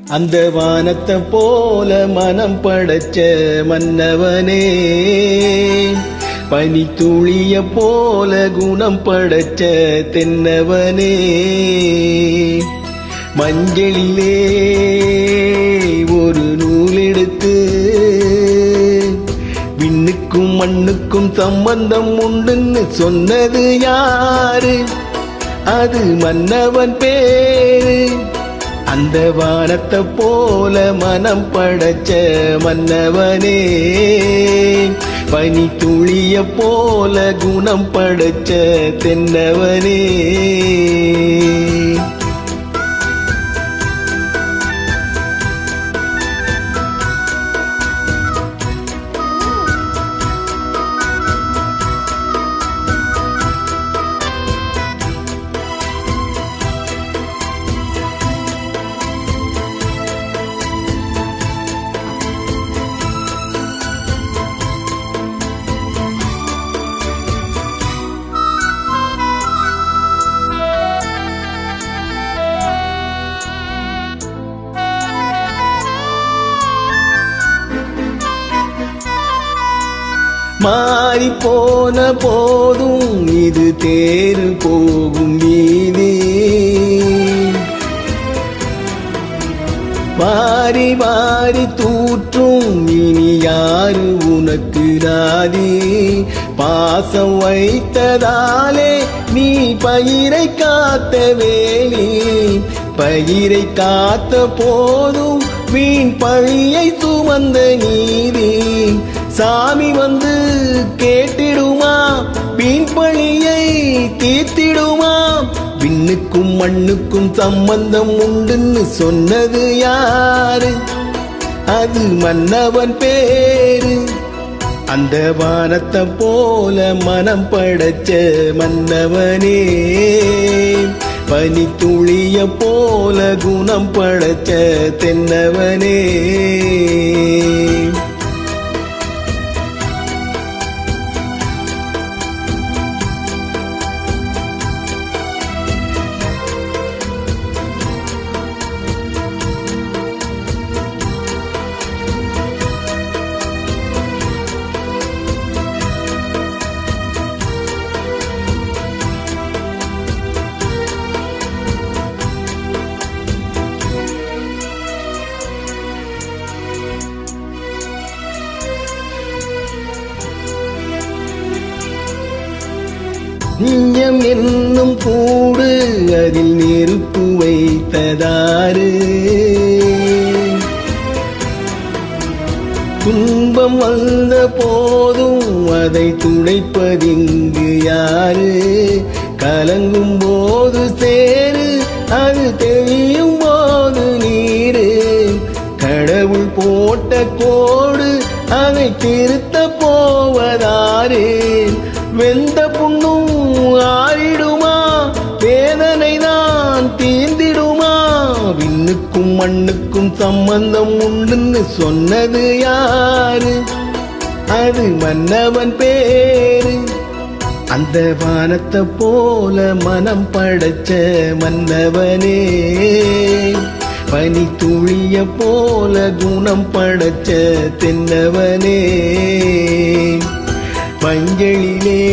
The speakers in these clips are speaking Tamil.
அந்த வானத்தை போல மனம் படைச்ச மன்னவனே, பனித்துளிய போல குணம் படைச்ச தென்னவனே, மஞ்சளிலே ஒரு நூல் எடுத்து விண்ணுக்கும் மண்ணுக்கும் சம்பந்தம் உண்டுன்னு சொன்னது யாரு? அது மன்னவன் பேரு. அந்த வானத்தை போல மனம் படைச்ச மன்னவனே, பனி துளிய போல குணம் படைச்ச தென்னவனே. மாறி போன போதும் இது தேறு போகும் வீதி, வாரி வாரி தூற்றும் இனி யாரு உனக்கு ராதி? பாசம் வைத்ததாலே நீ பயிரை காத்த வேலி, பயிரை காத்த போதும் வீண் பழியை சுமந்த நீதி. சாமி வந்து கேட்டிடுமா, வீண் பழியை தீர்த்திடுமா? விண்ணுக்கும் மண்ணுக்கும் சம்பந்தம் உண்டுன்னு சொன்னது யாரு? அது மன்னவன் பேரு. அந்த வானத்தை போல மனம் படைச்ச மன்னவனே, பனி துளிய போல குணம் படைச்ச தென்னவனே. நெஞ்சம் என்னும் கூடு அதில் நெருப்பு வைத்ததாறு? துன்பம் வந்த போதும் அதை துடைப்பதிங்கு யாரு? கலங்கும் போது சேரு, அது தெளியும் போது நீரு. கடவுள் போட்ட கோடு அதை திருத்த போவதாரு? வெந்த புண்ணும் ஆறிடுமா, வேதனை தான் தீர்ந்திடுமா? விண்ணுக்கும் மண்ணுக்கும் சம்பந்தம் உண்டுன்னு சொன்னது யாரு? அது மன்னவன் பேரு. அந்த வானத்தை போல மனம் படைச்ச மன்னவனே, பனி துளிய போல குணம் படைச்ச தென்னவனே. மஞ்சளிலே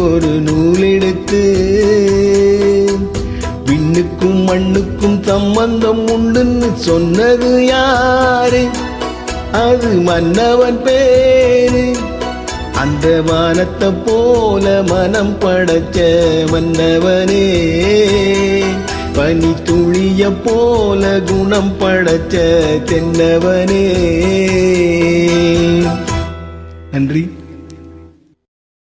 ஒரு நூல் எடுத்து விண்ணுக்கும் மண்ணுக்கும் சம்பந்தம் உண்டுன்னு சொன்னது யாரு? அது மன்னவன் பேரு. அந்த வானத்தை போல மனம் படைச்ச மன்னவனே, பனி துளிய போல குணம் படைச்ச தென்னவனே. நன்றி.